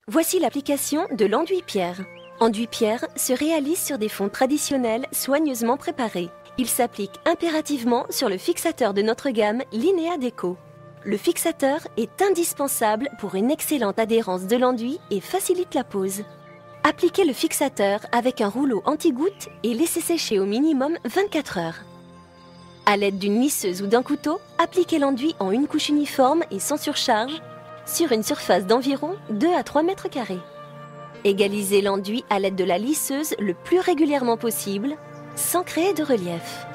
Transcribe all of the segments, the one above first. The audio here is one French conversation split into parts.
Voici l'application de l'enduit pierre. Enduit pierre se réalise sur des fonds traditionnels soigneusement préparés. Il s'applique impérativement sur le fixateur de notre gamme Linea Deco. Le fixateur est indispensable pour une excellente adhérence de l'enduit et facilite la pose. Appliquez le fixateur avec un rouleau anti-goutte et laissez sécher au minimum 24 heures. À l'aide d'une lisseuse ou d'un couteau, appliquez l'enduit en une couche uniforme et sans surcharge sur une surface d'environ 2 à 3 mètres carrés. Égalisez l'enduit à l'aide de la lisseuse le plus régulièrement possible, sans créer de relief.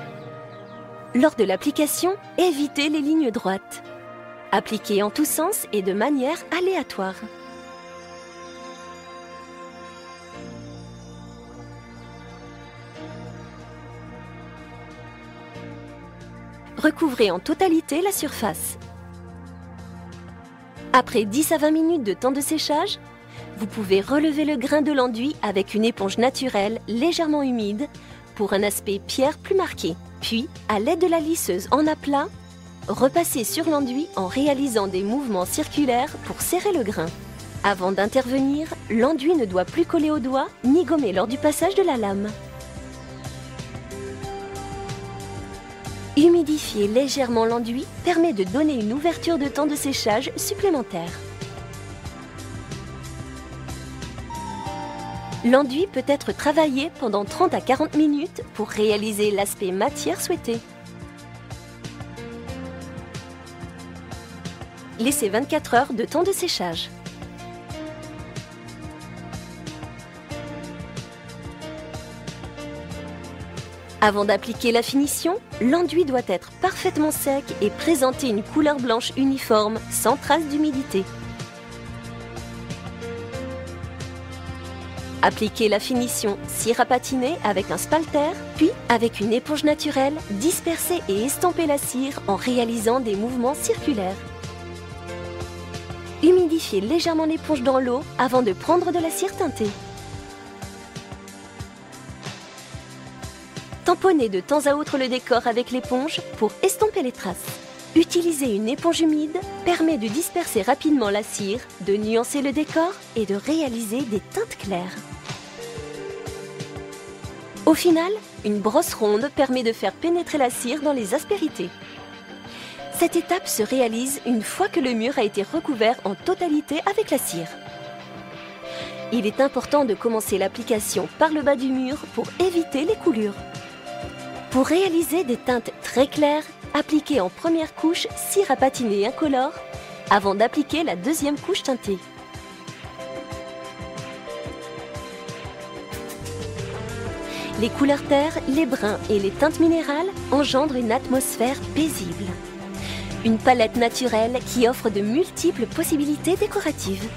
Lors de l'application, évitez les lignes droites. Appliquez en tous sens et de manière aléatoire. Recouvrez en totalité la surface. Après 10 à 20 minutes de temps de séchage, vous pouvez relever le grain de l'enduit avec une éponge naturelle légèrement humide pour un aspect pierre plus marqué. Puis, à l'aide de la lisseuse en aplat, repassez sur l'enduit en réalisant des mouvements circulaires pour serrer le grain. Avant d'intervenir, l'enduit ne doit plus coller au doigt ni gommer lors du passage de la lame. Humidifier légèrement l'enduit permet de donner une ouverture de temps de séchage supplémentaire. L'enduit peut être travaillé pendant 30 à 40 minutes pour réaliser l'aspect matière souhaité. Laissez 24 heures de temps de séchage. Avant d'appliquer la finition, l'enduit doit être parfaitement sec et présenter une couleur blanche uniforme, sans trace d'humidité. Appliquez la finition cire à patiner avec un spalter, puis avec une éponge naturelle, dispersez et estampez la cire en réalisant des mouvements circulaires. Humidifiez légèrement l'éponge dans l'eau avant de prendre de la cire teintée. Tamponnez de temps à autre le décor avec l'éponge pour estomper les traces. Utiliser une éponge humide permet de disperser rapidement la cire, de nuancer le décor et de réaliser des teintes claires. Au final, une brosse ronde permet de faire pénétrer la cire dans les aspérités. Cette étape se réalise une fois que le mur a été recouvert en totalité avec la cire. Il est important de commencer l'application par le bas du mur pour éviter les coulures. Pour réaliser des teintes très claires, appliquez en première couche cire à patiner incolore avant d'appliquer la deuxième couche teintée. Les couleurs terre, les bruns et les teintes minérales engendrent une atmosphère paisible. Une palette naturelle qui offre de multiples possibilités décoratives.